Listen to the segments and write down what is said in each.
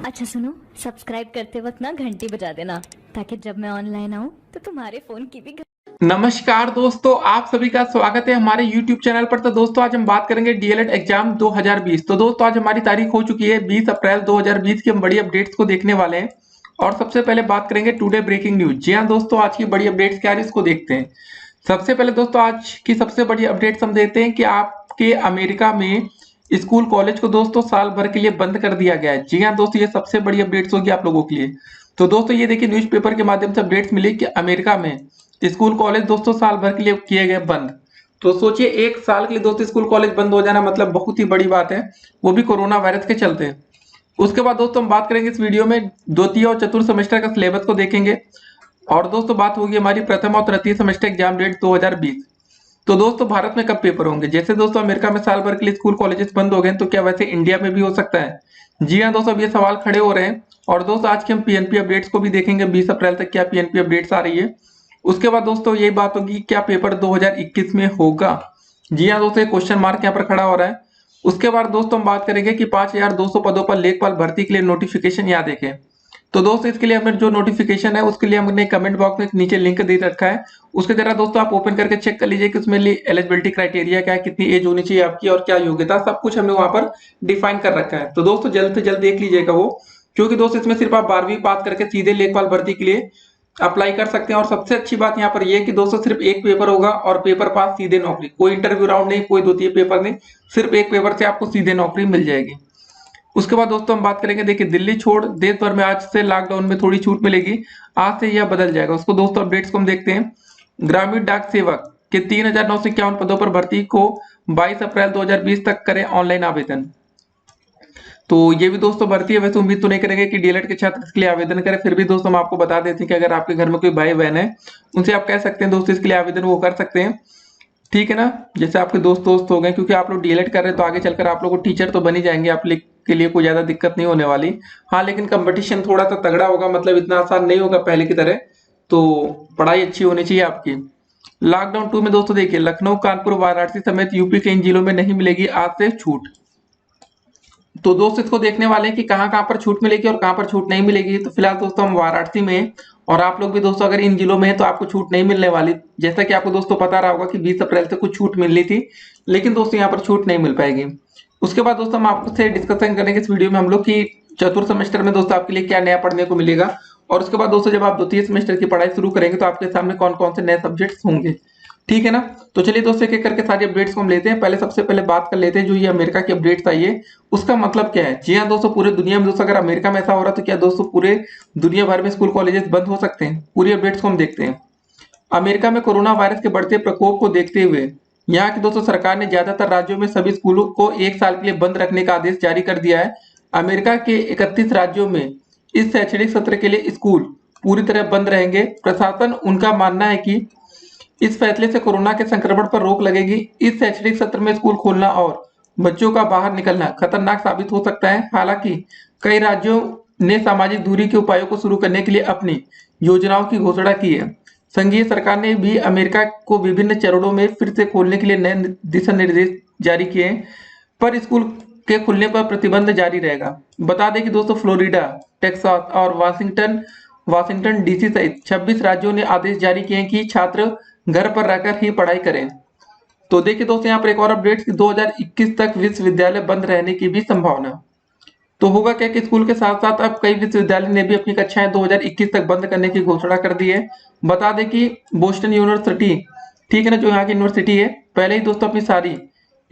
अच्छा सुनो, सब्सक्राइब करते वक्त ना घंटी बजा देना ताकि जब मैं ऑनलाइन आऊँ तो तुम्हारे फोन की भी नमस्कार दोस्तों, आप सभी का स्वागत है हमारे YouTube चैनल पर। तो दोस्तों आज हम बात करेंगे डीएलएड एग्जाम 2020। तो दोस्तों आज हमारी तारीख हो चुकी है 20 अप्रैल 2020 की। हम बड़ी अपडेट्स को देखने वाले हैं और सबसे पहले बात करेंगे टुडे ब्रेकिंग न्यूज। जी हाँ दोस्तों, आज की बड़ी अपडेट्स क्या है इसको देखते हैं। सबसे पहले दोस्तों आज की सबसे बड़ी अपडेट्स हम देखते हैं कि आपके अमेरिका में स्कूल कॉलेज को दोस्तों साल भर के लिए बंद कर दिया गया है। जी हाँ दोस्तों, ये सबसे बड़ी अपडेट्स होगी आप लोगों के लिए। तो दोस्तों ये देखिए न्यूज़पेपर के माध्यम से अपडेट्स मिली कि अमेरिका में स्कूल कॉलेज दोस्तों साल भर के लिए किए गए बंद। तो सोचिए एक साल के लिए दोस्तों स्कूल कॉलेज बंद हो जाना मतलब बहुत ही बड़ी बात है, वो भी कोरोना वायरस के चलते। उसके बाद दोस्तों हम बात करेंगे इस वीडियो में द्वितीय और चतुर्थ सेमेस्टर का सिलेबस को देखेंगे और दोस्तों बात होगी हमारी प्रथम और तृतीय सेमेस्टर एग्जाम डेट 2020। तो दोस्तों भारत में कब पेपर होंगे? जैसे दोस्तों अमेरिका में साल भर के लिए स्कूल कॉलेजेस बंद हो गए तो क्या वैसे इंडिया में भी हो सकता है? जी हाँ दोस्तों, अब ये सवाल खड़े हो रहे हैं। और दोस्तों आज के हम पीएनपी अपडेट्स को भी देखेंगे, 20 अप्रैल तक क्या पीएनपी अपडेट्स आ रही है। उसके बाद दोस्तों यही बात होगी क्या पेपर 2021 में होगा। जी हाँ दोस्तों, क्वेश्चन मार्क यहाँ पर खड़ा हो रहा है। उसके बाद दोस्तों हम बात करेंगे कि 5200 पदों पर लेखपाल भर्ती के लिए नोटिफिकेशन यहाँ देखें। तो दोस्तों इसके लिए हमने जो नोटिफिकेशन है उसके लिए हमने कमेंट बॉक्स में नीचे लिंक दे रखा है, उसके जरा दोस्तों आप ओपन करके चेक कर लीजिए कि उसमें एलिजिबिलिटी क्राइटेरिया क्या है, कितनी एज होनी चाहिए आपकी और क्या योग्यता, सब कुछ हमने वहां पर डिफाइन कर रखा है। तो दोस्तों जल्द से जल्द देख लीजिएगा वो, क्योंकि दोस्तों इसमें सिर्फ आप 12वीं पास करके सीधे लेखपाल भर्ती के लिए अप्लाई कर सकते हैं। और सबसे अच्छी बात यहाँ पर यह कि दोस्तों सिर्फ एक पेपर होगा और पेपर पास सीधे नौकरी, कोई इंटरव्यू राउंड नहीं, कोई द्वितीय पेपर नहीं, सिर्फ एक पेपर से आपको सीधे नौकरी मिल जाएगी। उसके बाद दोस्तों हम बात करेंगे, देखिए दिल्ली छोड़ देश भर में आज से लॉकडाउन में थोड़ी छूट मिलेगी, आज से यह बदल जाएगा। उसको दोस्तों अपडेट्स को हम देखते हैं। ग्रामीण डाक सेवक के 3951 पदों पर भर्ती को 22 अप्रैल 2020 तक करें ऑनलाइन आवेदन। तो ये भी दोस्तों भर्ती है, वैसे उम्मीद तो नहीं करेंगे कि डीएलएड के छात्र इसके लिए आवेदन करें, फिर भी दोस्तों हम आपको बता देते हैं कि अगर आपके घर में कोई भाई बहन है उनसे आप कह सकते हैं दोस्तों इसके लिए आवेदन वो कर सकते हैं, ठीक है ना। जैसे आपके दोस्त दोस्त हो गए, क्योंकि आप लोग डीएलएड कर रहे हैं तो आगे चलकर आप लोग टीचर तो बन ही जाएंगे, आप के लिए कोई ज्यादा दिक्कत नहीं होने वाली। हाँ लेकिन कंपटीशन थोड़ा सा तगड़ा होगा, मतलब इतना आसान नहीं होगा पहले की तरह, तो पढ़ाई अच्छी होनी चाहिए आपकी। लॉकडाउन 2 में दोस्तों देखिए लखनऊ कानपुर वाराणसी समेत यूपी के इन जिलों में नहीं मिलेगी आज से छूट। तो दोस्त इसको देखने वाले हैं कि कहाँ कहाँ पर छूट मिलेगी और कहाँ पर छूट नहीं मिलेगी। तो फिलहाल दोस्तों हम वाराणसी में हैं और आप लोग भी दोस्तों अगर इन जिलों में है तो आपको छूट नहीं मिलने वाली। जैसा कि आपको दोस्तों पता रहा होगा कि 20 अप्रैल से कुछ छूट मिलनी थी, लेकिन दोस्तों यहाँ पर छूट नहीं मिल पाएगी। उसके बाद दोस्तों हम आपसे डिस्कशन करेंगे इस वीडियो में हम लोग की चतुर्थ सेमेस्टर में दोस्तों आपके लिए क्या नया पढ़ने को मिलेगा, और उसके बाद दोस्तों जब आप द्वितीय सेमेस्टर की पढ़ाई शुरू करेंगे तो आपके सामने कौन कौन से नए सब्जेक्ट्स होंगे, ठीक है ना। तो चलिए दोस्तों एक एक करके सारी अपडेट्स को हम लेते हैं। पहले सबसे पहले बात कर लेते हैं जो ये अमेरिका की अपडेट्स आई है उसका मतलब क्या है। जी हाँ दोस्तों, पूरे दुनिया में दोस्तों अगर अमेरिका में ऐसा हो रहा है तो क्या दोस्तों पूरे दुनिया भर में स्कूल कॉलेजेस बंद हो सकते हैं? पूरी अपडेट्स को हम देखते हैं। अमेरिका में कोरोना वायरस के बढ़ते प्रकोप को देखते हुए यहाँ की दोस्तों सरकार ने ज्यादातर राज्यों में सभी स्कूलों को एक साल के लिए बंद रखने का आदेश जारी कर दिया है। अमेरिका के 31 राज्यों में इस शैक्षणिक सत्र के लिए स्कूल पूरी तरह बंद रहेंगे। प्रशासन उनका मानना है कि इस फैसले से कोरोना के संक्रमण पर रोक लगेगी। इस शैक्षणिक सत्र में स्कूल खोलना और बच्चों का बाहर निकलना खतरनाक साबित हो सकता है। हालांकि कई राज्यों ने सामाजिक दूरी के उपायों को शुरू करने के लिए अपनी योजनाओं की घोषणा की है। संघीय सरकार ने भी अमेरिका को विभिन्न चरणों में फिर से खोलने के लिए नए दिशा निर्देश जारी किए हैं, पर स्कूल के खुलने पर प्रतिबंध जारी रहेगा। बता दें कि दोस्तों फ्लोरिडा, टेक्सास और वाशिंगटन डीसी सहित 26 राज्यों ने आदेश जारी किए हैं कि छात्र घर पर रहकर ही पढ़ाई करें। तो देखिए दोस्तों यहाँ पर एक और अपडेट, 2021 तक विश्वविद्यालय बंद रहने की भी संभावना। तो होगा क्या कि स्कूल के साथ साथ अब कई विश्वविद्यालय ने भी अपनी कक्षाएं 2021 तक बंद करने की घोषणा कर दी है। बता दें कि बोस्टन यूनिवर्सिटी, ठीक है ना, जो यहाँ की यूनिवर्सिटी है, पहले ही दोस्तों अपनी सारी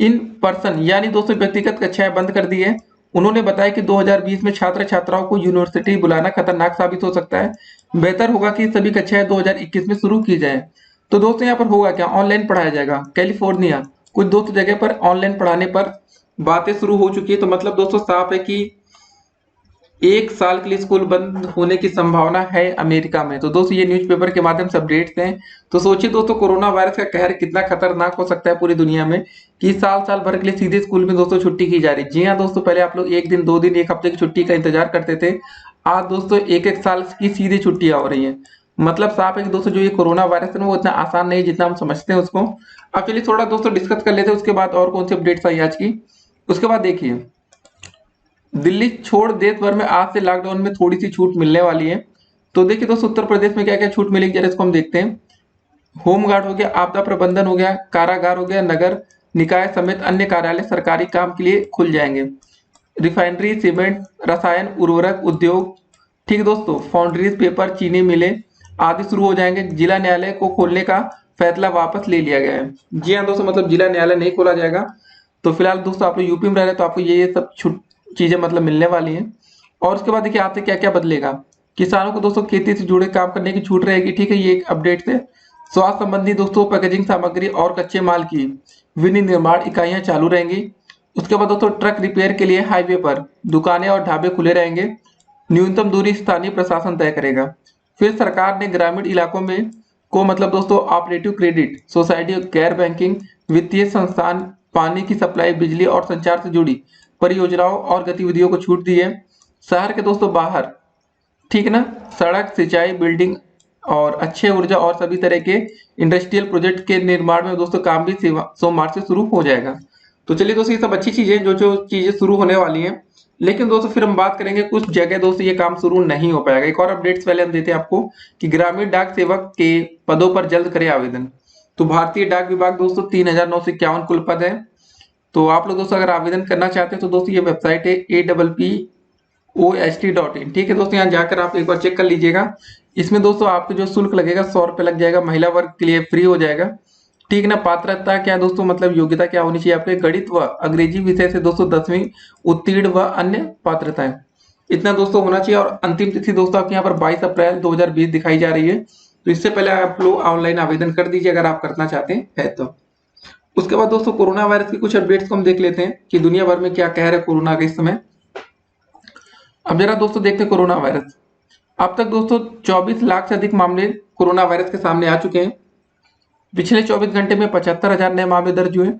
इन पर्सन यानी दोस्तों व्यक्तिगत कक्षाएं बंद कर दी है। उन्होंने बताया कि 2020 में छात्र छात्राओं को यूनिवर्सिटी बुलाना खतरनाक साबित हो सकता है। बेहतर होगा कि सभी कक्षाएं 2021 में शुरू की जाए। तो दोस्तों यहाँ पर होगा क्या, ऑनलाइन पढ़ाया जाएगा। कैलिफोर्निया कुछ दोस्त जगह पर ऑनलाइन पढ़ाने पर बातें शुरू हो चुकी है। तो मतलब दोस्तों साफ है कि एक साल के लिए स्कूल बंद होने की संभावना है अमेरिका में। तो दोस्तों ये न्यूज़पेपर के माध्यम से अपडेट्स हैं। तो सोचिए दोस्तों कोरोना वायरस का कहर कितना खतरनाक हो सकता है पूरी दुनिया में, कि साल साल भर के लिए सीधे स्कूल में दोस्तों छुट्टी की जा रही है। जी हाँ दोस्तों, पहले आप लोग एक दिन, 2 दिन, एक हफ्ते की छुट्टी का इंतजार करते थे, आज दोस्तों एक एक साल की सीधी छुट्टियां हो रही है। मतलब साफ है कि दोस्तों जो ये कोरोना वायरस है ना वो इतना आसान नहीं जितना हम समझते हैं उसको। अब चलिए थोड़ा दोस्तों डिस्कस कर लेते हैं उसके बाद और कौन सी अपडेट्स आई आज की। उसके बाद देखिए दिल्ली छोड़ देश भर में आज से लॉकडाउन में थोड़ी सी छूट मिलने वाली है। तो देखिए दोस्तों, उत्तर प्रदेश में क्या क्या छूट मिलेगी जरा इसको हम देखते हैं। होमगार्ड हो गया, आपदा प्रबंधन हो गया, कारागार हो गया, नगर निकाय समेत अन्य कार्यालय सरकारी काम के लिए खुल जाएंगे। रिफाइनरी, सीमेंट, रसायन, उर्वरक उद्योग, ठीक है दोस्तों, फाउंड्रीज, पेपर, चीनी मिलें आदि शुरू हो जाएंगे। जिला न्यायालय को खोलने का फैसला वापस ले लिया गया है। जी हाँ दोस्तों, मतलब जिला न्यायालय नहीं खोला जाएगा। तो फिलहाल दोस्तों आप लोग यूपी में रह रहे हैं तो आपको ये सब छूट चीजें मतलब मिलने वाली हैं। और उसके बाद देखिए आपसे क्या क्या बदलेगा। किसानों को दोस्तों खेती से जुड़े काम करने की छूट रहेगी, ठीक है, ये एक अपडेट है। स्वास्थ्य संबंधी दोस्तों पैकेजिंग सामग्री और कच्चे माल की विनिर्माण इकाइयां चालू रहेंगी। उसके बाद दोस्तों ट्रक रिपेयर के लिए हाईवे पर दुकानें और ढाबे खुले रहेंगे। न्यूनतम दूरी स्थानीय प्रशासन तय करेगा। फिर सरकार ने ग्रामीण इलाकों में को मतलब दोस्तों ऑपरेटिव क्रेडिट सोसाइटी, गैर बैंकिंग वित्तीय संस्थान, पानी की सप्लाई, बिजली और संचार से जुड़ी परियोजनाओं और गतिविधियों को छूट दी है। शहर के दोस्तों बाहर, ठीक है ना, सड़क, सिंचाई, बिल्डिंग और अच्छे ऊर्जा और सभी तरह के इंडस्ट्रियल प्रोजेक्ट के निर्माण में दोस्तों काम भी सोमवार से शुरू हो जाएगा। तो चलिए दोस्तों, ये सब अच्छी चीजें जो जो चीजें शुरू होने वाली हैं। लेकिन दोस्तों फिर हम बात करेंगे कुछ जगह दोस्तों ये काम शुरू नहीं हो पाएगा। एक और अपडेट्स पहले हम देते हैं आपको कि ग्रामीण डाक सेवक के पदों पर जल्द करें आवेदन। तो भारतीय डाक विभाग दोस्तों 3,951 कुल पद है। तो आप लोग दोस्तों अगर आवेदन करना चाहते हैं तो दोस्तों ये वेबसाइट है APPOST.in, ठीक है दोस्तों, यहाँ जाकर आप एक बार चेक कर लीजिएगा। इसमें दोस्तों आपको जो शुल्क लगेगा 100 रुपये लग जाएगा, महिला वर्ग के लिए फ्री हो जाएगा, ठीक है ना। पात्रता क्या दोस्तों, मतलब योग्यता क्या होनी चाहिए आपके, गणित व अंग्रेजी विषय से दोस्तों 10वीं उत्तीर्ण व अन्य पात्रताएं, इतना दोस्तों होना चाहिए। और अंतिम तिथि दोस्तों आपके यहाँ पर 22 अप्रैल 2020 दिखाई जा रही है। तो इससे पहले आप लोग ऑनलाइन आवेदन कर दीजिए अगर आप करना चाहते हैं तो। उसके बाद दोस्तों कोरोना वायरस की कुछ अपडेट्स को हम देख लेते हैं कि दुनिया भर में क्या कह रहे हैं कोरोना के इस समय। अब जरा दोस्तों देखते हैं कोरोना वायरस। अब तक दोस्तों 24 लाख से अधिक मामले कोरोना वायरस के सामने आ चुके हैं। पिछले 24 घंटे में 75,000 नए मामले दर्ज हुए।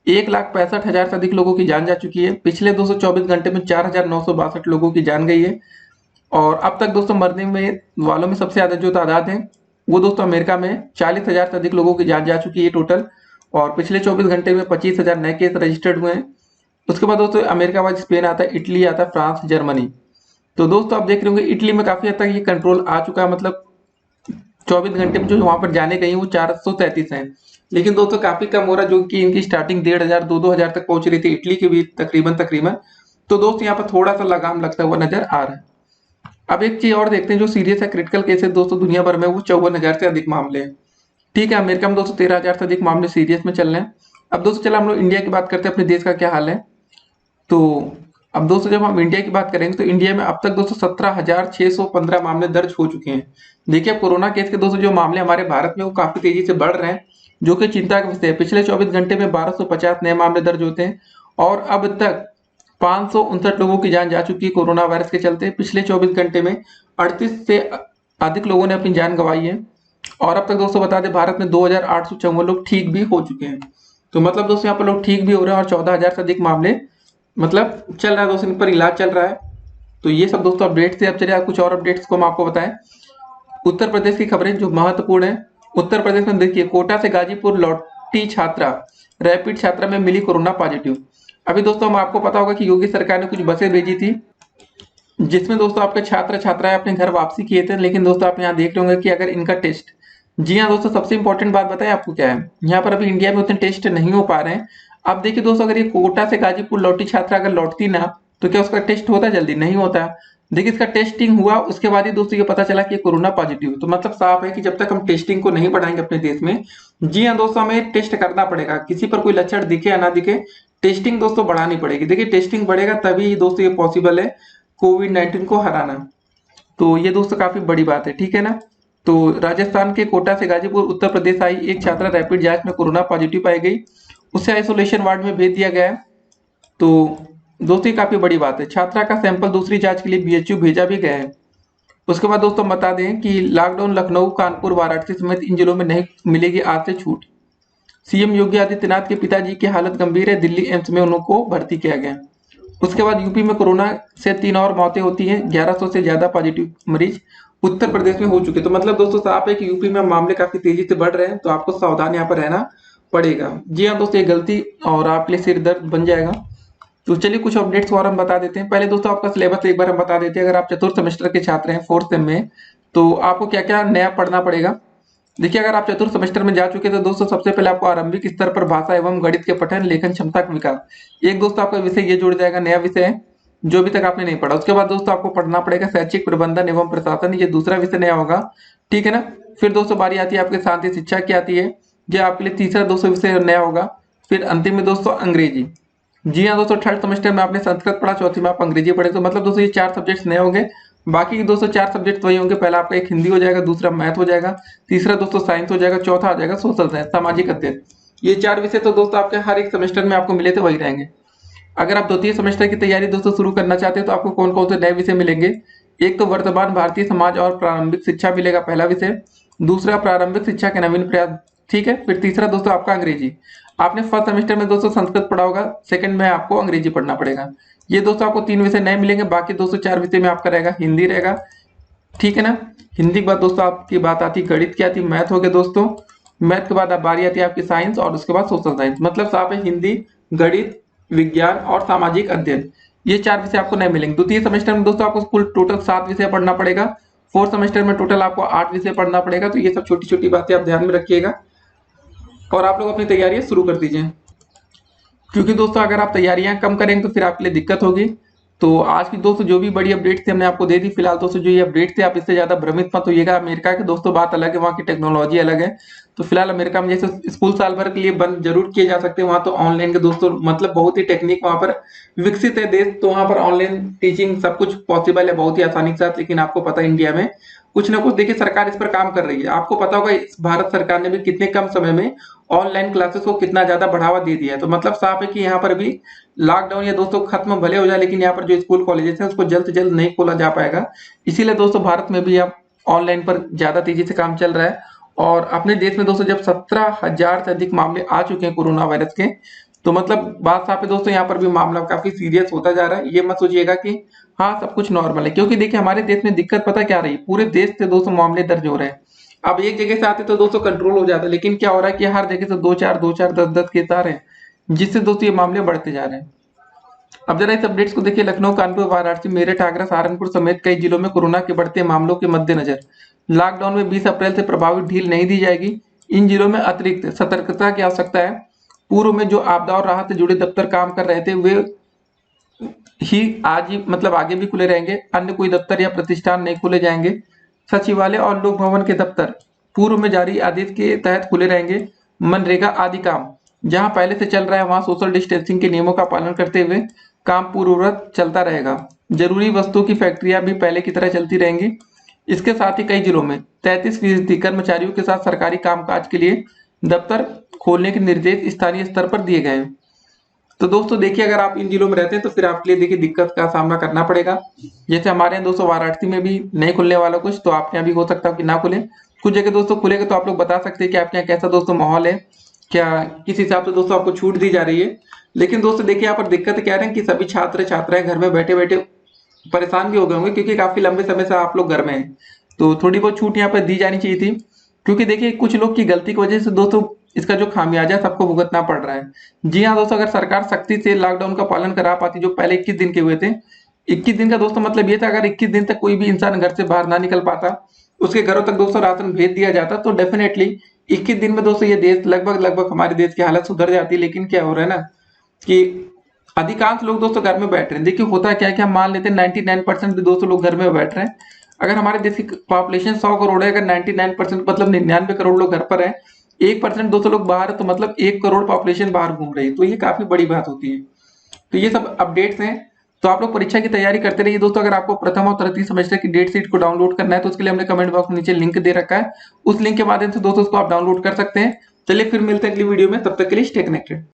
1,65,000 से अधिक लोगों की जान जा चुकी है। पिछले 224 घंटे में 4,962 लोगों की जान गई है। और अब तक दोस्तों मरने में वालों में सबसे ज्यादा जो तादाद है वो दोस्तों अमेरिका में 40,000 से अधिक लोगों की जान जा चुकी है टोटल। और पिछले 24 घंटे में 25,000 नए केस रजिस्टर्ड हुए हैं। उसके बाद दोस्तों अमेरिका बाद स्पेन आता है, इटली आता है, फ्रांस, जर्मनी। तो दोस्तों आप देख रहे होंगे इटली में काफी हद तक ये कंट्रोल आ चुका है, मतलब 24 घंटे में जो वहां पर जाने गई वो 433 हैं। लेकिन दोस्तों काफी कम हो रहा है, जो कि इनकी स्टार्टिंग 1,500 2,000 तक पहुंच रही थी इटली की भी तकरीबन। तो दोस्तों यहाँ पर थोड़ा सा लगाम लगता हुआ नजर आ रहा है। अब एक चीज और देखते हैं जो सीरियस है, क्रिटिकल केसेस दोस्तों दुनिया भर में वो 54,000 से अधिक मामले हैं, ठीक है। अमेरिका में दोस्तों 13,000 से अधिक मामले सीरियस में चल रहे हैं। अब दोस्तों चलो हम लोग इंडिया की बात करते हैं, अपने देश का क्या हाल है। तो अब दोस्तों जब हम इंडिया की बात करेंगे तो इंडिया में अब तक दोस्तों 17,615 मामले दर्ज हो चुके हैं। देखिए अब कोरोना केस के दोस्तों जो मामले हमारे भारत में वो काफी तेजी से बढ़ रहे हैं, जो कि चिंता का विषय है। पिछले 24 घंटे में 1,250 नए मामले दर्ज होते हैं और अब तक 559 लोगों की जान जा चुकी है कोरोना वायरस के चलते। पिछले 24 घंटे में 38 से अधिक लोगों ने अपनी जान गंवाई है। और अब तक दोस्तों बता दें भारत में 2,854 लोग ठीक भी हो चुके हैं। तो मतलब दोस्तों यहाँ पर लोग ठीक भी हो रहे हैं और 14,000 से अधिक मामले मतलब चल रहा है दोस्तों, इन पर इलाज चल रहा है। तो ये सब दोस्तों अपडेट्स थे। अब चलिए कुछ और अपडेट्स को हम आपको बताएं। उत्तर प्रदेश की खबरें जो महत्वपूर्ण है। उत्तर प्रदेश में देखिए कोटा से गाजीपुर लौटी छात्रा रैपिड छात्रा में मिली कोरोना पॉजिटिव। अभी दोस्तों हम आपको पता होगा कि योगी सरकार ने कुछ बसें भेजी थी जिसमें दोस्तों आपके छात्र छात्राएं अपने घर वापसी किए थे। लेकिन दोस्तों आप यहाँ देख रहे होंगे कि अगर इनका टेस्ट, जी हाँ दोस्तों सबसे इंपॉर्टेंट बात बताएं आपको क्या है, यहाँ पर अभी इंडिया में उतने टेस्ट नहीं हो पा रहे हैं। अब देखिए दोस्तों अगर ये कोटा से गाजीपुर लौटी छात्रा अगर लौटती ना तो क्या उसका टेस्ट होता, जल्दी नहीं होता। देखिए इसका टेस्टिंग हुआ उसके बाद ही दोस्तों ये पता चला कि ये कोरोना पॉजिटिव। तो मतलब साफ है कि जब तक हम टेस्टिंग को नहीं बढ़ाएंगे अपने देश में, जी हाँ दोस्तों हमें टेस्ट करना पड़ेगा। किसी पर कोई लक्षण दिखे या ना दिखे, टेस्टिंग दोस्तों बढ़ानी पड़ेगी। देखिए टेस्टिंग बढ़ेगा तभी दोस्तों ये पॉसिबल है कोविड-19 को हराना। तो ये दोस्तों काफी बड़ी बात है, ठीक है ना। तो राजस्थान के कोटा से गाजीपुर उत्तर प्रदेश आई एक छात्रा रैपिड जांच में कोरोना पॉजिटिव पाई गई, उसे आइसोलेशन वार्ड में भेज दिया गया है। तो दोस्तों ये काफी बड़ी बात है। छात्रा का सैंपल दूसरी जांच के लिए बीएचयू भेजा भी गया है। उसके बाद दोस्तों बता दें कि लॉकडाउन लखनऊ, कानपुर, वाराणसी समेत इन जिलों में नहीं मिलेगी आज से छूट। सीएम योगी आदित्यनाथ के पिताजी की हालत गंभीर है, दिल्ली एम्स में उनको भर्ती किया गया। उसके बाद यूपी में कोरोना से 3 और मौतें होती हैं, 1100 से ज्यादा पॉजिटिव मरीज उत्तर प्रदेश में हो चुके। तो मतलब दोस्तों साफ है कि यूपी में मामले काफी तेजी से बढ़ रहे हैं, तो आपको सावधान यहाँ पर रहना पड़ेगा। जी हाँ दोस्तों ये गलती और आपके लिए सिर दर्द बन जाएगा। तो चलिए कुछ अपडेट्स और हम बता देते हैं। पहले दोस्तों आपका सिलेबस एक बार हम बता देते हैं। अगर आप चतुर्थ सेमेस्टर के छात्र हैं, फोर्थ सेम में, तो आपको क्या क्या नया पढ़ना पड़ेगा। देखिए, अगर आप चतुर्थ सेमेस्टर में जा चुके हैं तो दोस्तों सबसे पहले आपको आरंभिक स्तर पर भाषा एवं गणित के पठन लेखन क्षमता का विकास, एक दोस्तों आपका विषय ये जुड़ जाएगा, नया विषय है जो अभी तक आपने नहीं पढ़ा। उसके बाद दोस्तों आपको पढ़ना पड़ेगा शैक्षिक प्रबंधन एवं प्रशासन, ये दूसरा विषय नया होगा, ठीक है ना। फिर दोस्तों बारी आती है आपके शांति शिक्षा की आती है, ये आपके लिए तीसरा दोस्तों विषय नया होगा। फिर अंतिम में दोस्तों अंग्रेजी। जी हाँ दोस्तों, थर्ड सेमेस्टर में आपने संस्कृत पढ़ा, चौथी में आप अंग्रेजी पढ़े, तो मतलब दोस्तों ये 4 सब्जेक्ट्स नए होंगे। बाकी के दोस्तों 4 सब्जेक्ट वही होंगे। पहला आपका एक हिंदी हो जाएगा, दूसरा मैथ हो जाएगा, तीसरा दोस्तों साइंस हो जाएगा, चौथा आ जाएगा सोशल साइंस, सामाजिक अध्ययन। ये 4 विषय तो दोस्तों आपके हर एक सेमेस्टर में आपको मिले थे वही रहेंगे। अगर आप द्वितीय सेमेस्टर की तैयारी दोस्तों शुरू करना चाहते हैं तो आपको कौन कौन से नए विषय मिलेंगे। एक तो वर्तमान भारतीय समाज और प्रारंभिक शिक्षा मिलेगा, पहला विषय। दूसरा प्रारंभिक शिक्षा के नवीन प्रयास, ठीक है। फिर तीसरा दोस्तों आपका अंग्रेजी। आपने फर्स्ट सेमेस्टर में दोस्तों संस्कृत पढ़ा होगा, सेकंड में आपको अंग्रेजी पढ़ना पड़ेगा। ये दोस्तों आपको 3 विषय नए मिलेंगे। बाकी दोस्तों 4 विषय में आपका रहेगा हिंदी रहेगा, ठीक है ना। हिंदी के बाद दोस्तों आपकी बात आती है गणित की आती है, मैथ हो गया दोस्तों। मैथ के बाद अब बारी आती है आपकी साइंस और उसके बाद सोशल साइंस। मतलब साफ है, हिंदी, गणित, विज्ञान और सामाजिक अध्ययन, ये 4 विषय आपको नहीं मिलेंगे। द्वितीय सेमेस्टर में दोस्तों आपको कुल टोटल 7 विषय पढ़ना पड़ेगा। फोर्थ सेमेस्टर में टोटल आपको 8 विषय पढ़ना पड़ेगा। तो ये सब छोटी छोटी बातें आप ध्यान में रखिएगा और आप लोग अपनी तैयारियां शुरू कर दीजिए, क्योंकि दोस्तों अगर आप तैयारियां कम करेंगे तो फिर आपके लिए दिक्कत होगी। तो आज की दोस्तों जो भी बड़ी अपडेट थी हमने आपको दे दी। फिलहाल दोस्तों जो ये अपडेट थे आप इससे ज्यादा भ्रमित मत होइएगा। अमेरिका के दोस्तों बात अलग है, वहाँ की टेक्नोलॉजी अलग है। तो फिलहाल अमेरिका में जैसे स्कूल साल भर के लिए बंद जरूर किए जा सकते हैं, वहाँ तो ऑनलाइन के दोस्तों मतलब बहुत ही टेक्निक वहाँ पर विकसित है देश, तो वहाँ पर ऑनलाइन टीचिंग सब कुछ पॉसिबल है बहुत ही आसानी के साथ। लेकिन आपको पता है इंडिया में कुछ ना कुछ देखिए सरकार इस पर काम कर रही है। आपको पता होगा भारत सरकार ने भी कितने कम समय में ऑनलाइन क्लासेस को कितना ज्यादा बढ़ावा दे दिया है। तो मतलब साफ है कि यहाँ पर भी लॉकडाउन या दोस्तों खत्म भले हो जाए, लेकिन यहाँ पर जो स्कूल कॉलेजेस हैं उसको जल्द से जल्द नहीं खोला जा पाएगा। इसीलिए दोस्तों भारत में भी अब ऑनलाइन पर ज्यादा तेजी से काम चल रहा है। और अपने देश में दोस्तों जब 17,000 से अधिक मामले आ चुके हैं कोरोना वायरस के, तो मतलब बात साफ है दोस्तों यहाँ पर भी मामला काफी सीरियस होता जा रहा है। ये मत सोचिएगा कि हाँ सब कुछ नॉर्मल है, क्योंकि देखिए हमारे देश में दिक्कत पता क्या रही, पूरे देश से दोस्तों मामले दर्ज हो रहे हैं। अब एक जगह से आते तो दोस्तों कंट्रोल हो जाता, लेकिन क्या हो रहा है कि हर जगह से 2-4 10-10 केस आ रहे हैं, जिससे दोस्तों ये मामले बढ़ते जा रहे हैं। अब जरा इस अपडेट्स को देखिए। लखनऊ, कानपुर, वाराणसी, मेरठ, आगरा, सहारनपुर समेत कई जिलों में कोरोना के बढ़ते मामलों के मद्देनजर लॉकडाउन में 20 अप्रैल से प्रभावी ढील नहीं दी जाएगी। इन जिलों में अतिरिक्त सतर्कता की आवश्यकता है। पूर्व में जो आपदा और राहत से जुड़े दफ्तर काम कर रहे थे वे ही आज ही मतलब आगे भी खुले रहेंगे। अन्य कोई दफ्तर या प्रतिष्ठान नहीं खुले जाएंगे। सचिवालय और लोक भवन के दफ्तर पूर्व में जारी आदेश के तहत खुले रहेंगे। मनरेगा आदि काम जहां पहले से चल रहा है वहां सोशल डिस्टेंसिंग के नियमों का पालन करते हुए काम पूर्ववत चलता रहेगा। जरूरी वस्तुओं की फैक्ट्रियां भी पहले की तरह चलती रहेंगी। इसके साथ ही कई जिलों में 33% कर्मचारियों के साथ सरकारी कामकाज के लिए दफ्तर खोलने के निर्देश स्थानीय स्तर पर दिए गए हैं। तो दोस्तों देखिए, अगर आप इन जिलों में रहते हैं तो फिर आपके लिए देखिए दिक्कत का सामना करना पड़ेगा। जैसे हमारे यहाँ दोस्तों वाराणसी में भी नहीं खुलने वाला कुछ, तो आपके यहाँ भी हो सकता है कि ना खुले। कुछ जगह दोस्तों खुलेगा, तो आप लोग बता सकते हैं कि आपके यहाँ कैसा दोस्तों माहौल है, क्या किस हिसाब से दोस्तों आपको छूट दी जा रही है। लेकिन दोस्तों देखिए यहाँ पर दिक्कत क्या है कि सभी छात्र छात्राएं घर में बैठे बैठे परेशान भी हो गए होंगे, क्योंकि काफी लंबे समय से आप लोग घर में हैं। तो थोड़ी बहुत छूट यहाँ पर दी जानी चाहिए थी, क्योंकि देखिए कुछ लोग की गलती की वजह से दोस्तों इसका जो खामियाजा सबको भुगतना पड़ रहा है। जी हाँ दोस्तों, अगर सरकार सख्ती से लॉकडाउन का पालन करा पाती, जो पहले 21 दिन के हुए थे, 21 दिन का दोस्तों मतलब ये था अगर 21 दिन तक कोई भी इंसान घर से बाहर ना निकल पाता, उसके घरों तक दोस्तों राशन भेज दिया जाता, तो डेफिनेटली 21 दिन में दोस्तों ये देश लगभग हमारे देश की हालत सुधर जाती। लेकिन क्या हो रहा है ना कि अधिकांश लोग दोस्तों घर में बैठ रहे हैं। देखिए होता क्या है कि हम मान लेते हैं 99% भी दोस्तों लोग घर में बैठ रहे हैं। अगर हमारे देश की पॉपुलेशन 100 करोड़ है, अगर 99% मतलब 99 करोड़ लोग घर पर है, 1% दोस्तों लोग बाहर है, तो मतलब 1 करोड़ पॉपुलेशन बाहर घूम रही है। तो ये काफी बड़ी बात होती है। तो ये सब अपडेट्स हैं। तो आप लोग परीक्षा की तैयारी करते रहिए दोस्तों। अगर आपको प्रथम और तृतीय सेमेस्टर की डेट शीट को डाउनलोड करना है तो उसके लिए हमने कमेंट बॉक्स में नीचे लिंक दे रखा है। उस लिंक के माध्यम से दोस्तों उसको आप डाउनलोड कर सकते हैं। चलिए फिर मिलते हैं अगली वीडियो में, तब तक के लिए स्टे कनेक्टेड।